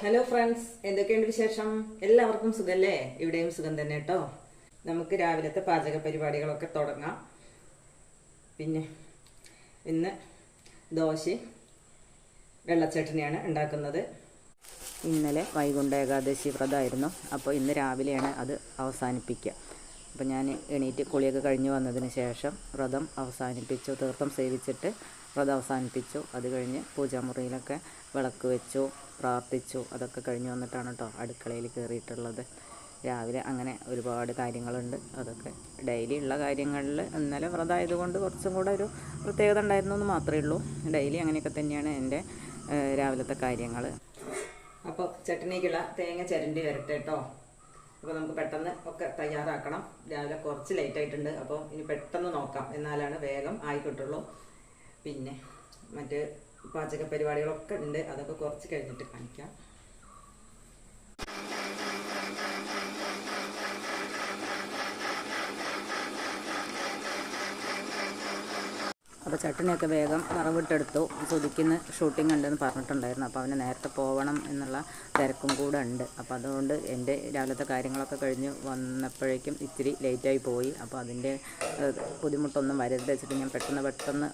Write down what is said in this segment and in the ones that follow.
Hello friends, എന്തൊക്കെയുണ്ട് വിശേഷം? എല്ലാവർക്കും സുഖല്ലേ? ഇവിടെയും സുഖം തന്നെ കേട്ടോ. നമുക്ക് രാവിലത്തെ പാചക പരിപാടികളൊക്കെ തുടങ്ങാം. പിന്നെ ഇന്ന് ദോശയും വെള്ളച്ചട്ടനിയാണ് ഉണ്ടാക്കുന്നത്. ഇന്നലെ വൈകുണ്ഠ ഏകാദശി വ്രതമായിരുന്നു. അപ്പോൾ ഇന്ന് രാവിലെയാണ് അത് അവസാനിപ്പിക്കുക. അപ്പോൾ ഞാൻ എണീറ്റ് കുളിയൊക്കെ കഴിഞ്ഞ് വന്നതിന് ശേഷം വ്രതം അവസാനിപ്പിച്ചു. തീർത്ഥം സേവിച്ചിട്ട് വ്രതം അവസാനിപ്പിച്ചു. അത് കഴിഞ്ഞ് പൂജാമുറിയിലൊക്കെ വിളക്ക് വെച്ചു, പ്രാർത്ഥിച്ചു. അതൊക്കെ കഴിഞ്ഞ് വന്നിട്ടാണ് കേട്ടോ അടുക്കളയിൽ കയറിയിട്ടുള്ളത്. രാവിലെ അങ്ങനെ ഒരുപാട് കാര്യങ്ങളുണ്ട്. അതൊക്കെ ഡെയിലി ഉള്ള കാര്യങ്ങളിൽ ഇന്നലെ വ്രതം ആയതുകൊണ്ട് കുറച്ചും കൂടെ ഒരു പ്രത്യേകത ഉണ്ടായിരുന്നു എന്ന് മാത്രമേ ഉള്ളൂ. ഡെയിലി അങ്ങനെയൊക്കെ തന്നെയാണ് എൻ്റെ രാവിലത്തെ കാര്യങ്ങൾ. അപ്പോൾ ചട്നിക്കുള്ള തേങ്ങ ചിരണ്ടി വരട്ടെ കേട്ടോ. അപ്പോൾ നമുക്ക് പെട്ടെന്ന് ഒക്കെ തയ്യാറാക്കണം. രാവിലെ കുറച്ച് ലേറ്റ് ആയിട്ടുണ്ട്. അപ്പോൾ ഇനി പെട്ടെന്ന് നോക്കാം, എന്നാലാണ് വേഗം ആയിക്കിട്ടുള്ളൂ. പിന്നെ മറ്റ് പാചക പരിപാടികളൊക്കെ ഉണ്ട്. അതൊക്കെ കുറച്ച് കഴിഞ്ഞിട്ട് കാണിക്കാം. അപ്പോൾ ചട്ടണിയൊക്കെ വേഗം വറവിട്ടെടുത്തു. സുധിക്കിന്ന് ഷൂട്ടിംഗ് ഉണ്ടെന്ന് പറഞ്ഞിട്ടുണ്ടായിരുന്നു. അപ്പോൾ അവന് നേരത്തെ പോകണം എന്നുള്ള തിരക്കും കൂടെ ഉണ്ട്. അപ്പോൾ അതുകൊണ്ട് എൻ്റെ രാവിലത്തെ കാര്യങ്ങളൊക്കെ കഴിഞ്ഞ് വന്നപ്പോഴേക്കും ഇത്തിരി ലേറ്റായി പോയി. അപ്പോൾ അതിൻ്റെ ബുദ്ധിമുട്ടൊന്നും വരരുത് വെച്ചിട്ട് ഞാൻ പെട്ടെന്ന്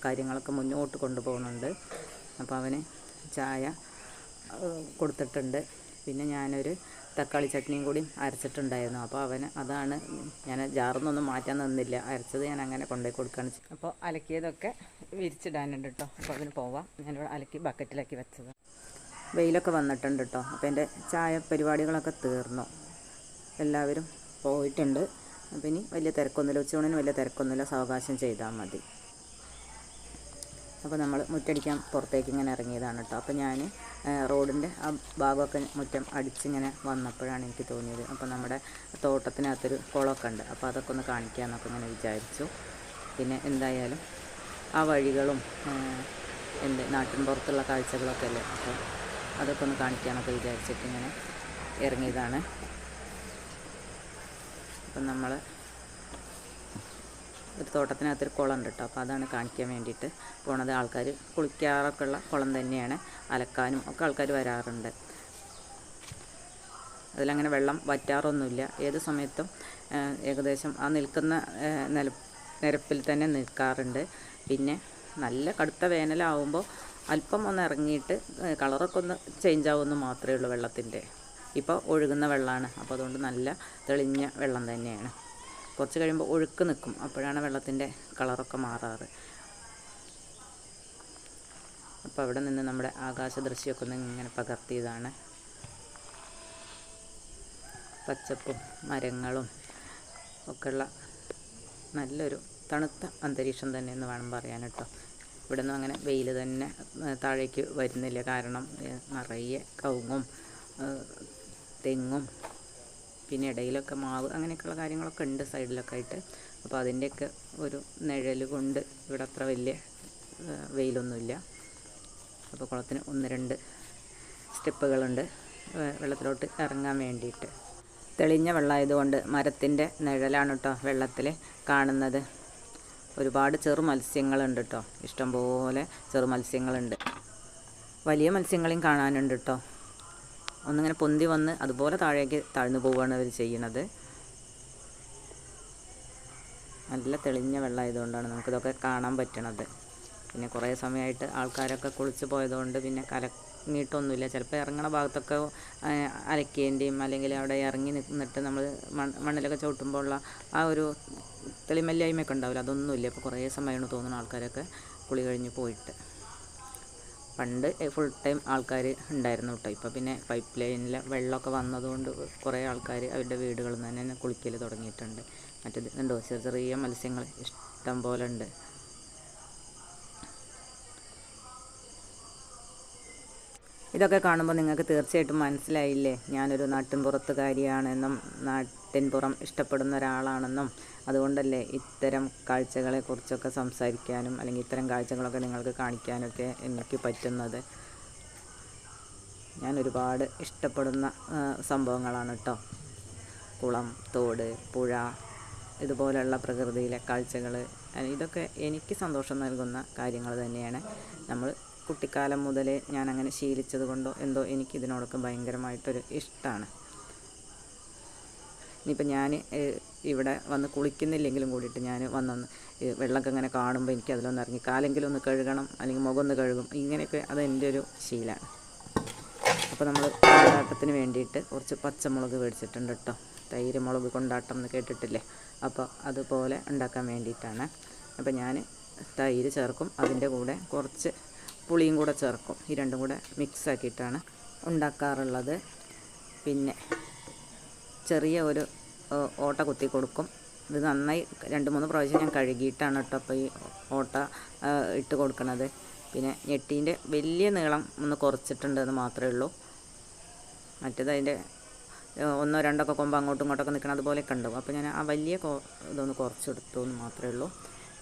കാര്യങ്ങളൊക്കെ മുന്നോട്ട് കൊണ്ടുപോകുന്നുണ്ട്. അപ്പോൾ അവന് ചായ കൊടുത്തിട്ടുണ്ട്. പിന്നെ ഞാനൊരു തക്കാളി ചട്നിയും കൂടി അരച്ചിട്ടുണ്ടായിരുന്നു. അപ്പോൾ അവന് അതാണ്, ഞാൻ ജാറിന്നൊന്നും മാറ്റാൻ നിന്നില്ല. അരച്ചത് ഞാൻ അങ്ങനെ കൊണ്ടുപോയി കൊടുക്കുകയാണ്. അപ്പോൾ അലക്കിയതൊക്കെ വിരിച്ചിടാനുണ്ട് കേട്ടോ. അപ്പോൾ അതിന് പോവാം. ഞാനിവിടെ അലക്കി ബക്കറ്റിലാക്കി വെച്ചത്. വെയിലൊക്കെ വന്നിട്ടുണ്ട് കേട്ടോ. അപ്പോൾ എൻ്റെ ചായ പരിപാടികളൊക്കെ തീർന്നു. എല്ലാവരും പോയിട്ടുണ്ട്. അപ്പോൾ ഇനി വലിയ തിരക്കൊന്നുമില്ല. ഉച്ചയൂണിന് വലിയ തിരക്കൊന്നുമില്ല. സാവകാശം ചെയ്താൽ മതി. അപ്പോൾ നമ്മൾ മുറ്റടിക്കാൻ പുറത്തേക്ക് ഇങ്ങനെ ഇറങ്ങിയതാണ് കേട്ടോ. അപ്പോൾ ഞാൻ റോഡിൻ്റെ ആ ഭാഗമൊക്കെ മുറ്റം അടിച്ചിങ്ങനെ വന്നപ്പോഴാണ് എനിക്ക് തോന്നിയത്. അപ്പോൾ നമ്മുടെ തോട്ടത്തിനകത്തൊരു കുളമൊക്കെ ഉണ്ട്. അപ്പോൾ അതൊക്കെ ഒന്ന് കാണിക്കാമെന്നൊക്കെ ഇങ്ങനെ വിചാരിച്ചു. പിന്നെ എന്തായാലും ആ വഴികളും നാട്ടിൻ പുറത്തുള്ള കാഴ്ചകളൊക്കെ അല്ലേ, അപ്പോൾ അതൊക്കെ ഒന്ന് കാണിക്കാമെന്നൊക്കെ വിചാരിച്ചിട്ട് ഇങ്ങനെ ഇറങ്ങിയതാണ്. അപ്പം നമ്മൾ ഒരു തോട്ടത്തിനകത്തൊരു കുളം ഉണ്ട് കേട്ടോ. അപ്പോൾ അതാണ് കാണിക്കാൻ വേണ്ടിയിട്ട് പോണത്. ആൾക്കാർ കുളിക്കാറൊക്കെ ഉള്ള കുളം തന്നെയാണ്. അലക്കാനും ഒക്കെ ആൾക്കാർ വരാറുണ്ട്. അതിലങ്ങനെ വെള്ളം വറ്റാറൊന്നുമില്ല. ഏത് സമയത്തും ഏകദേശം ആ നിൽക്കുന്ന നിരപ്പിൽ തന്നെ നിൽക്കാറുണ്ട്. പിന്നെ നല്ല കടുത്ത വേനലാവുമ്പോൾ അല്പം ഒന്ന് ഇറങ്ങിയിട്ട് കളറൊക്കെ ഒന്ന് ചേഞ്ച് ആവുമെന്ന് മാത്രമേ ഉള്ളൂ വെള്ളത്തിൻ്റെ. ഇപ്പോൾ ഒഴുകുന്ന വെള്ളമാണ്. അപ്പോൾ അതുകൊണ്ട് നല്ല തെളിഞ്ഞ വെള്ളം തന്നെയാണ്. കുറച്ച് കഴിയുമ്പോൾ ഒഴുക്ക് നിൽക്കും. അപ്പോഴാണ് വെള്ളത്തിൻ്റെ കളറൊക്കെ മാറാറ്. അപ്പോൾ അവിടെ നിന്ന് നമ്മുടെ ആകാശ ദൃശ്യമൊക്കെ ഒന്ന് ഇങ്ങനെ പകർത്തിയതാണ്. പച്ചപ്പും മരങ്ങളും ഒക്കെയുള്ള നല്ലൊരു തണുത്ത അന്തരീക്ഷം തന്നെ എന്ന് വേണം പറയാൻ കേട്ടോ. ഇവിടെ നിന്നും അങ്ങനെ വെയിൽ തന്നെ താഴേക്ക് വരുന്നില്ല. കാരണം നിറയെ കവുങ്ങും തെങ്ങും പിന്നെ ഇടയിലൊക്കെ മാവ് അങ്ങനെയൊക്കെയുള്ള കാര്യങ്ങളൊക്കെ ഉണ്ട് സൈഡിലൊക്കെ ആയിട്ട്. അപ്പോൾ അതിൻ്റെയൊക്കെ ഒരു നിഴൽ കൊണ്ട് ഇവിടെ അത്ര വലിയ വെയിലൊന്നുമില്ല. അപ്പോൾ കുളത്തിന് 1-2 സ്റ്റെപ്പുകളുണ്ട് വെള്ളത്തിലോട്ട് ഇറങ്ങാൻ വേണ്ടിയിട്ട്. തെളിഞ്ഞ വെള്ളമായതുകൊണ്ട് മരത്തിൻ്റെ നിഴലാണ് കേട്ടോ വെള്ളത്തിൽ കാണുന്നത്. ഒരുപാട് ചെറു മത്സ്യങ്ങളുണ്ട് കേട്ടോ. ഇഷ്ടംപോലെ ചെറു മത്സ്യങ്ങളുണ്ട്. വലിയ മത്സ്യങ്ങളെയും കാണാനുണ്ട് കേട്ടോ. ഒന്നിങ്ങനെ പൊന്തി വന്ന് അതുപോലെ താഴേക്ക് താഴ്ന്നു പോവുകയാണ് അവർ ചെയ്യണത്. നല്ല തെളിഞ്ഞ വെള്ളമായതുകൊണ്ടാണ് നമുക്കിതൊക്കെ കാണാൻ പറ്റണത്. പിന്നെ കുറേ സമയമായിട്ട് ആൾക്കാരൊക്കെ കുളിച്ച് പോയതുകൊണ്ട് പിന്നെ കലങ്ങിയിട്ടൊന്നുമില്ല. ചിലപ്പോൾ ഇറങ്ങണ ഭാഗത്തൊക്കെ അലക്കേണ്ടിയും അല്ലെങ്കിൽ അവിടെ ഇറങ്ങി നിന്നിട്ട് നമ്മൾ മണ്ണിലൊക്കെ ചവിട്ടുമ്പോൾ ഉള്ള ആ ഒരു തെളിമല്ലായ്മയൊക്കെ ഉണ്ടാവില്ല, അതൊന്നുമില്ല. ഇപ്പോൾ കുറേ സമയമാണ് തോന്നുന്നു ആൾക്കാരൊക്കെ കുളി കഴിഞ്ഞ് പോയിട്ട്. പണ്ട് ഫുൾ ടൈം ആൾക്കാർ ഉണ്ടായിരുന്നു കേട്ടോ. ഇപ്പോൾ പിന്നെ പൈപ്പ് ലൈനിലെ വെള്ളമൊക്കെ വന്നതുകൊണ്ട് കുറേ ആൾക്കാർ അവരുടെ വീടുകളിൽ നിന്ന് തന്നെ കുളിക്കൽ തുടങ്ങിയിട്ടുണ്ട്. മറ്റേത് ഉണ്ടോ, ചെറിയ മത്സ്യങ്ങൾ ഇഷ്ടം പോലെ ഉണ്ട്. ഇതൊക്കെ കാണുമ്പോൾ നിങ്ങൾക്ക് തീർച്ചയായിട്ടും മനസ്സിലായില്ലേ ഞാനൊരു നാട്ടിൻപുറത്തുകാരിയാണെന്നും നാട്ടിൻപുറം ഇഷ്ടപ്പെടുന്ന ഒരാളാണെന്നും. അതുകൊണ്ടല്ലേ ഇത്തരം കാഴ്ചകളെക്കുറിച്ചൊക്കെ സംസാരിക്കാനും അല്ലെങ്കിൽ ഇത്തരം കാഴ്ചകളൊക്കെ നിങ്ങൾക്ക് കാണിക്കാനൊക്കെ എനിക്ക് പറ്റുന്നത്. ഞാൻ ഒരുപാട് ഇഷ്ടപ്പെടുന്ന സംഭവങ്ങളാണ് കേട്ടോ. കുളം, തോട്, പുഴ, ഇതുപോലെയുള്ള പ്രകൃതിയിലെ കാഴ്ചകൾ, ഇതൊക്കെ എനിക്ക് സന്തോഷം നൽകുന്ന കാര്യങ്ങൾ തന്നെയാണ്. നമ്മൾ കുട്ടിക്കാലം മുതലേ ഞാനങ്ങനെ ശീലിച്ചത് കൊണ്ടോ എന്തോ എനിക്കിതിനോടൊക്കെ ഭയങ്കരമായിട്ടൊരു ഇഷ്ടമാണ്. ഇനിയിപ്പോൾ ഞാൻ ഇവിടെ വന്ന് കുളിക്കുന്നില്ലെങ്കിലും കൂടിയിട്ട് ഞാൻ വന്നൊന്ന് വെള്ളമൊക്കെ ഇങ്ങനെ കാണുമ്പോൾ എനിക്ക് അതിലൊന്ന് ഇറങ്ങി കാലെങ്കിലും ഒന്ന് കഴുകണം, അല്ലെങ്കിൽ മുഖം ഒന്ന് കഴുകും. ഇങ്ങനെയൊക്കെ അത് എൻ്റെ ഒരു ശീലമാണ്. അപ്പോൾ നമ്മൾ കൊണ്ടാട്ടത്തിന് വേണ്ടിയിട്ട് കുറച്ച് പച്ചമുളക് മേടിച്ചിട്ടുണ്ട് കേട്ടോ. തൈര് മുളക് കൊണ്ടാട്ടം എന്ന് കേട്ടിട്ടില്ലേ? അപ്പോൾ അതുപോലെ ഉണ്ടാക്കാൻ വേണ്ടിയിട്ടാണ്. അപ്പോൾ ഞാൻ തൈര് ചേർക്കും, അതിൻ്റെ കൂടെ കുറച്ച് പുളിയും കൂടെ ചേർക്കും. ഈ രണ്ടും കൂടെ മിക്സ് ആക്കിയിട്ടാണ് ഉണ്ടാക്കാറുള്ളത്. പിന്നെ ചെറിയ ഒരു ഓട്ട കുത്തി കൊടുക്കും. ഇത് നന്നായി 2-3 പ്രാവശ്യം ഞാൻ കഴുകിയിട്ടാണ് കേട്ടോ അപ്പോൾ ഈ ഓട്ട ഇട്ട് കൊടുക്കുന്നത്. പിന്നെ ഞെട്ടീൻ്റെ വലിയ നീളം ഒന്ന് കുറച്ചിട്ടുണ്ടെന്ന് മാത്രമേ ഉള്ളൂ. മറ്റേത് അതിൻ്റെ 1-2 കൊമ്പ് അങ്ങോട്ടും ഇങ്ങോട്ടൊക്കെ നിൽക്കണം അതുപോലെയൊക്കെ ഉണ്ടാവും. അപ്പോൾ ഞാൻ ആ വലിയ ഇതൊന്ന് കുറച്ചെടുത്തു എന്ന് മാത്രമേ ഉള്ളൂ.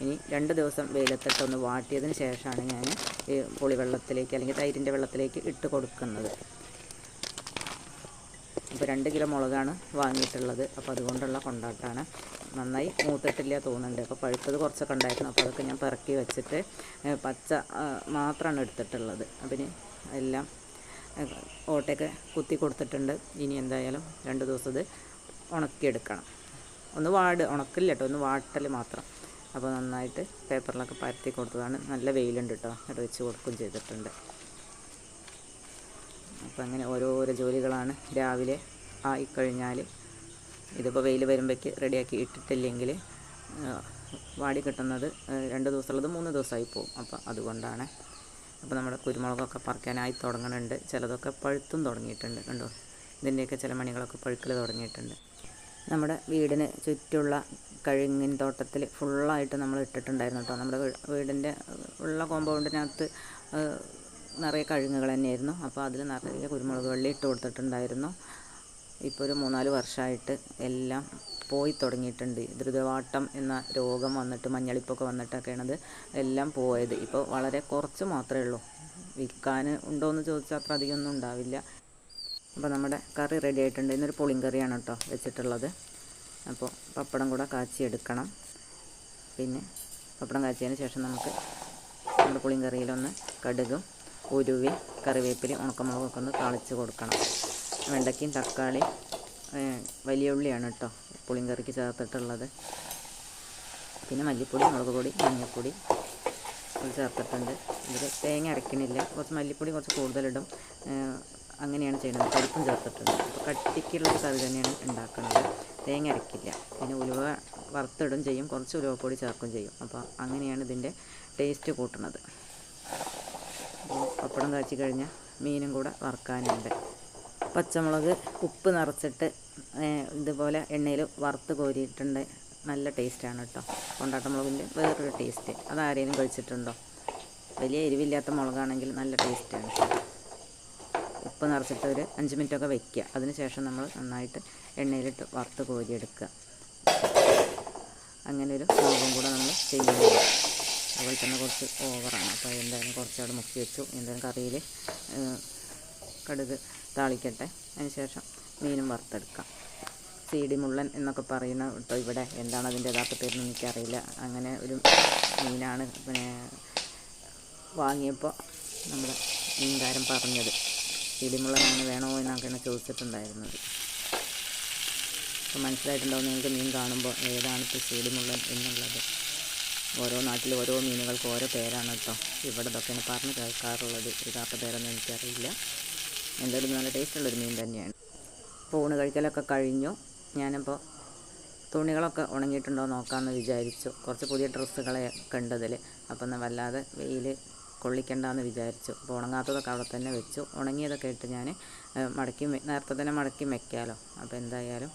ഇനി 2 ദിവസം വെയിലത്തിട്ടൊന്ന് വാട്ടിയതിന് ശേഷമാണ് ഞാൻ ഈ പുളിവെള്ളത്തിലേക്ക് അല്ലെങ്കിൽ തൈരിൻ്റെ വെള്ളത്തിലേക്ക് ഇട്ട് കൊടുക്കുന്നത്. അപ്പോൾ 2 കിലോ മുളകാണ് വാങ്ങിയിട്ടുള്ളത്. അപ്പോൾ അതുകൊണ്ടുള്ള കൊണ്ടാട്ടമാണ്. നന്നായി മൂത്തിട്ടില്ല തോന്നുന്നുണ്ട്. അപ്പോൾ പഴുത്തത് കുറച്ചൊക്കെ ഉണ്ടായിരുന്നു. അപ്പോൾ അതൊക്കെ ഞാൻ പെറുക്കി വെച്ചിട്ട് പച്ച മാത്രമാണ് എടുത്തിട്ടുള്ളത്. അതിന് എല്ലാം ഓട്ടയൊക്കെ കുത്തി കൊടുത്തിട്ടുണ്ട്. ഇനി എന്തായാലും 2 ദിവസം ഇത് ഉണക്കിയെടുക്കണം. ഉണക്കില്ല കേട്ടോ, ഒന്ന് വാട്ടൽ മാത്രം. അപ്പോൾ നന്നായിട്ട് പേപ്പറിലൊക്കെ പരത്തി കൊടുത്തതാണ്. നല്ല വെയിലുണ്ട് കേട്ടോ, അത് വെച്ച് കൊടുക്കുകയും ചെയ്തിട്ടുണ്ട്. അപ്പോൾ അങ്ങനെ ഓരോരോ ജോലികളാണ് രാവിലെ ആയിക്കഴിഞ്ഞാൽ. ഇതിപ്പോൾ വെയിൽ വരുമ്പോഴേക്ക് റെഡിയാക്കി ഇട്ടിട്ടില്ലെങ്കിൽ വാടി കിട്ടുന്നത് 2 ദിവസമുള്ളത് 3 ദിവസമായി പോകും. അപ്പോൾ അതുകൊണ്ടാണ്. അപ്പോൾ നമ്മുടെ കുരുമുളകൊക്കെ പറിക്കാനായി തുടങ്ങുന്നുണ്ട്. ചിലതൊക്കെ പഴുത്തും തുടങ്ങിയിട്ടുണ്ട്. കണ്ടോ, ഇതിൻ്റെയൊക്കെ ചില മണികളൊക്കെ പഴുക്കൽ തുടങ്ങിയിട്ടുണ്ട്. നമ്മുടെ വീടിന് ചുറ്റുള്ള കഴുങ്ങിൻ തോട്ടത്തിൽ ഫുള്ളായിട്ട് നമ്മൾ ഇട്ടിട്ടുണ്ടായിരുന്നു കേട്ടോ. നമ്മുടെ വീടിൻ്റെ ഉള്ള കോമ്പൗണ്ടിനകത്ത് നിറയെ കഴുങ്ങുകൾ തന്നെയായിരുന്നു. അപ്പോൾ അതിൽ നിറയെ കുരുമുളക് വള്ളി ഇട്ട് കൊടുത്തിട്ടുണ്ടായിരുന്നു. ഇപ്പോൾ ഒരു 3-4 വർഷമായിട്ട് എല്ലാം പോയി തുടങ്ങിയിട്ടുണ്ട്. ദ്രുതവാട്ടം എന്ന രോഗം വന്നിട്ട് മഞ്ഞളിപ്പൊക്കെ വന്നിട്ടൊക്കെയാണത് എല്ലാം പോയത്. ഇപ്പോൾ വളരെ കുറച്ച് മാത്രമേ ഉള്ളൂ. വിൽക്കാൻ ഉണ്ടോ എന്ന് ചോദിച്ചാൽ അത്ര അധികമൊന്നും ഉണ്ടാവില്ല. അപ്പോൾ നമ്മുടെ കറി റെഡി ആയിട്ടുണ്ട്. ഇന്നൊരു പുളിങ്കറിയാണ് കേട്ടോ വെച്ചിട്ടുള്ളത്. അപ്പോൾ പപ്പടം കൂടെ കാച്ചിയെടുക്കണം. പിന്നെ പപ്പടം കാച്ചിയതിന് ശേഷം നമുക്ക് നമ്മുടെ പുളിങ്കറിയിലൊന്ന് കടുകും ഉരുവി കറിവേപ്പിലയും ഉണക്കമുളകൊക്കെ ഒന്ന് താളിച്ച് കൊടുക്കണം. വെണ്ടയ്ക്കയും തക്കാളി വലിയ ഉള്ളിയാണ് കേട്ടോ പുളിങ്കറിക്ക് ചേർത്തിട്ടുള്ളത്. പിന്നെ മല്ലിപ്പൊടി, മുളക് പൊടി, മഞ്ഞൾപ്പൊടി ചേർത്തിട്ടുണ്ട്. ഇതിൽ തേങ്ങ അരക്കണില്ല. കുറച്ച് മല്ലിപ്പൊടി കുറച്ച് കൂടുതലിടും. അങ്ങനെയാണ് ചെയ്യുന്നത്. പരിപ്പും ചേർത്തിട്ടുണ്ട്. അപ്പോൾ കട്ടിക്കുള്ളൊരു കറി തന്നെയാണ് ഉണ്ടാക്കുന്നത്. തേങ്ങ അരക്കില്ല. പിന്നെ ഉലുവ വറുത്തിടും ചെയ്യും, കുറച്ച് ഉലുവപ്പൊടി ചേർക്കും ചെയ്യും. അപ്പോൾ അങ്ങനെയാണ് ഇതിൻ്റെ ടേസ്റ്റ് കൂട്ടുന്നത്. പപ്പടം കാച്ചി കഴിഞ്ഞാൽ മീനും കൂടെ വറുക്കാനുണ്ട്. പച്ചമുളക് ഉപ്പ് നിറച്ചിട്ട് ഇതുപോലെ എണ്ണയിൽ വറുത്ത് കോരിയിട്ടുണ്ട്. നല്ല ടേസ്റ്റാണ് കേട്ടോ. കൊണ്ടാട്ടമുളകിൻ്റെ വേറൊരു ടേസ്റ്റ്. അതാരേലും കഴിച്ചിട്ടുണ്ടോ? വലിയ എരിവില്ലാത്ത മുളകാണെങ്കിൽ നല്ല ടേസ്റ്റാണ്. ഉപ്പ് നിറച്ചിട്ട് ഒരു 5 മിനിറ്റൊക്കെ വയ്ക്കുക. അതിന് ശേഷം നമ്മൾ നന്നായിട്ട് എണ്ണയിലിട്ട് വറുത്ത് കോരിയെടുക്കുക. അങ്ങനെ ഒരു മുളകും കൂടെ നമ്മൾ ചെയ്യുന്നത്. അതുപോലെ തന്നെ കുറച്ച് ഓവറാണ്. അപ്പോൾ എന്തായാലും കുറച്ചവിടെ മുക്കി വെച്ചു. എന്തായാലും കറിയിൽ കടുക് താളിക്കട്ടെ. അതിന് ശേഷം മീനും വറുത്തെടുക്കാം. സീഡി മുള്ളൻ എന്നൊക്കെ പറയുന്ന കേട്ടോ ഇവിടെ. എന്താണ് അതിൻ്റെ യഥാർത്ഥ പേരെന്ന് എനിക്കറിയില്ല. അങ്ങനെ ഒരു മീനാണ് പിന്നെ വാങ്ങിയപ്പോൾ നമ്മുടെ മീൻകാരൻ പറഞ്ഞത്. സീഡി മുള്ളനാണ് വേണോ എന്നൊക്കെയാണ് ചോദിച്ചിട്ടുണ്ടായിരുന്നത്. അപ്പോൾ മനസ്സിലായിട്ടുണ്ടാവും നിങ്ങൾക്ക് മീൻ കാണുമ്പോൾ ഏതാണ് ഇപ്പോൾ സീഡി മുള്ളൻ എന്നുള്ളത്. ഓരോ നാട്ടിലും ഓരോ മീനുകൾക്ക് ഓരോ പേരാണ് കേട്ടോ. ഇവിടെ ഇതൊക്കെയാണ് പറഞ്ഞ് കേൾക്കാറുള്ളത്. യഥാർത്ഥ പേരൊന്നും എനിക്കറിയില്ല. എന്തായാലും നല്ല ടേസ്റ്റുള്ളൊരു മീൻ തന്നെയാണ്. അപ്പോൾ ഊണ് കഴിക്കലൊക്കെ കഴിഞ്ഞു. ഞാനിപ്പോൾ തുണികളൊക്കെ ഉണങ്ങിയിട്ടുണ്ടോ നോക്കാമെന്ന് വിചാരിച്ചു. കുറച്ച് പുതിയ ഡ്രസ്സുകളെ കണ്ടതിൽ. അപ്പോൾ ഒന്ന് വല്ലാതെ വെയിൽ കൊള്ളിക്കണ്ടെന്ന് വിചാരിച്ചു. അപ്പോൾ ഉണങ്ങാത്തതൊക്കെ അവിടെ തന്നെ വെച്ചു. ഉണങ്ങിയതൊക്കെ ഇട്ട് ഞാൻ നേരത്തെ തന്നെ മടക്കി വയ്ക്കാമല്ലോ. അപ്പോൾ എന്തായാലും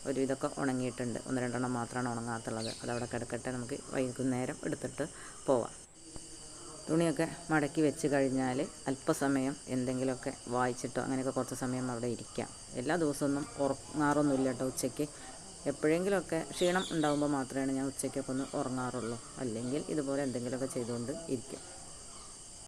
ഒരുവിധമൊക്കെ ഉണങ്ങിയിട്ടുണ്ട്. 1-2 മാത്രമാണ് ഉണങ്ങാത്തുള്ളത്. അതവിടെ കിടക്കട്ടെ, നമുക്ക് വൈകുന്നേരം എടുത്തിട്ട് പോവാം. തുണിയൊക്കെ മടക്കി വെച്ച് കഴിഞ്ഞാൽ അല്പസമയം എന്തെങ്കിലുമൊക്കെ വായിച്ചിട്ടോ അങ്ങനെയൊക്കെ കുറച്ച് സമയം അവിടെ ഇരിക്കാം. എല്ലാ ദിവസമൊന്നും ഉറങ്ങാറൊന്നുമില്ല കേട്ടോ. ഉച്ചയ്ക്ക് എപ്പോഴെങ്കിലുമൊക്കെ ക്ഷീണം ഉണ്ടാകുമ്പോൾ മാത്രമേ ഞാൻ ഉച്ചയ്ക്കൊക്കെ ഒന്ന് ഉറങ്ങാറുള്ളൂ. അല്ലെങ്കിൽ ഇതുപോലെ എന്തെങ്കിലുമൊക്കെ ചെയ്തുകൊണ്ട് ഇരിക്കും.